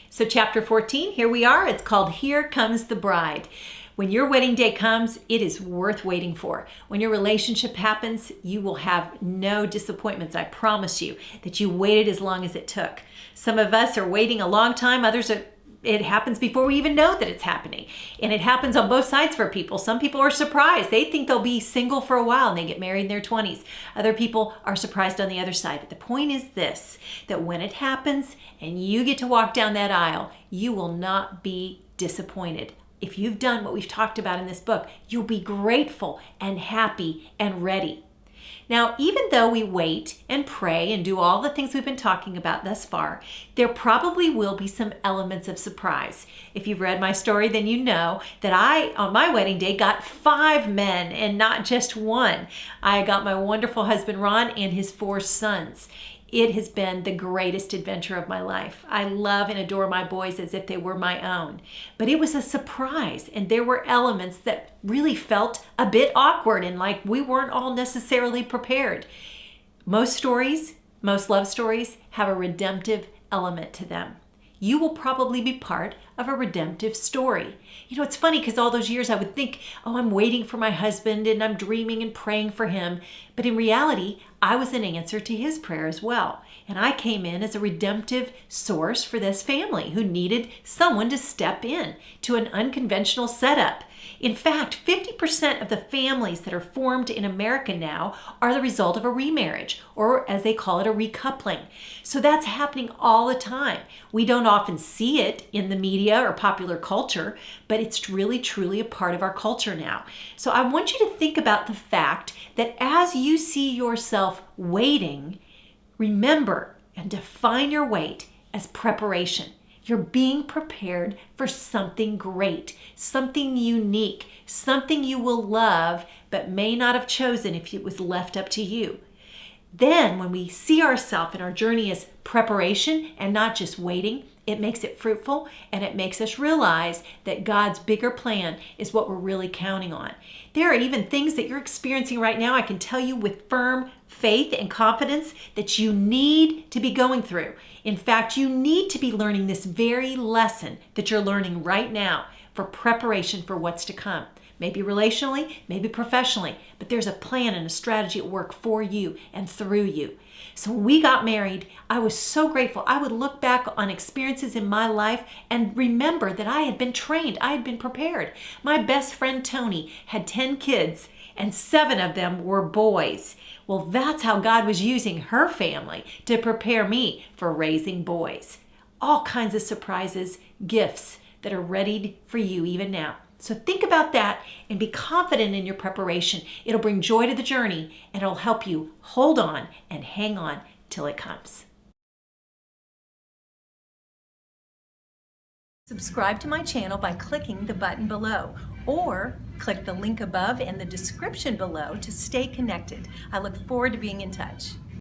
So chapter 14, here we are. It's called Here Comes the Bride. When your wedding day comes, it is worth waiting for. When your relationship happens, you will have no disappointments. I promise you that you waited as long as it took. Some of us are waiting a long time. Others are it happens before we even know that it's happening. And it happens on both sides for people. Some people are surprised. They think they'll be single for a while and they get married in their 20s. Other people are surprised on the other side. But the point is this, that when it happens and you get to walk down that aisle, you will not be disappointed. If you've done what we've talked about in this book, you'll be grateful and happy and ready. Now, even though we wait and pray and do all the things we've been talking about thus far, there probably will be some elements of surprise. If you've read my story, then you know that I, on my wedding day, got 5 men and not just one. I got my wonderful husband, Ron, and his 4 sons. It has been the greatest adventure of my life. I love and adore my boys as if they were my own. But it was a surprise, and there were elements that really felt a bit awkward and like we weren't all necessarily prepared. Most love stories have a redemptive element to them. You will probably be part of a redemptive story. You know, it's funny because all those years I would think, oh, I'm waiting for my husband and I'm dreaming and praying for him. But in reality, I was an answer to his prayer as well. And I came in as a redemptive source for this family who needed someone to step in to an unconventional setup. In fact, 50% of the families that are formed in America now are the result of a remarriage, or as they call it, a recoupling. So that's happening all the time. We don't often see it in the media or popular culture, but it's really, truly a part of our culture now. So I want you to think about the fact that as you see yourself waiting, remember and define your wait as preparation. You're being prepared for something great, something unique, something you will love but may not have chosen if it was left up to you. Then when we see ourselves in our journey as preparation and not just waiting, it makes it fruitful and it makes us realize that God's bigger plan is what we're really counting on. There are even things that you're experiencing right now, I can tell you with firm faith and confidence, that you need to be going through. In fact, you need to be learning this very lesson that you're learning right now for preparation for what's to come. Maybe relationally, maybe professionally, but there's a plan and a strategy at work for you and through you. So when we got married, I was so grateful. I would look back on experiences in my life and remember that I had been trained, I had been prepared. My best friend Tony had 10 kids and 7 of them were boys. Well, that's how God was using her family to prepare me for raising boys. All kinds of surprises, gifts that are ready for you even now. So think about that and be confident in your preparation. It'll bring joy to the journey and it'll help you hold on and hang on till it comes. Subscribe to my channel by clicking the button below or click the link above and the description below to stay connected. I look forward to being in touch.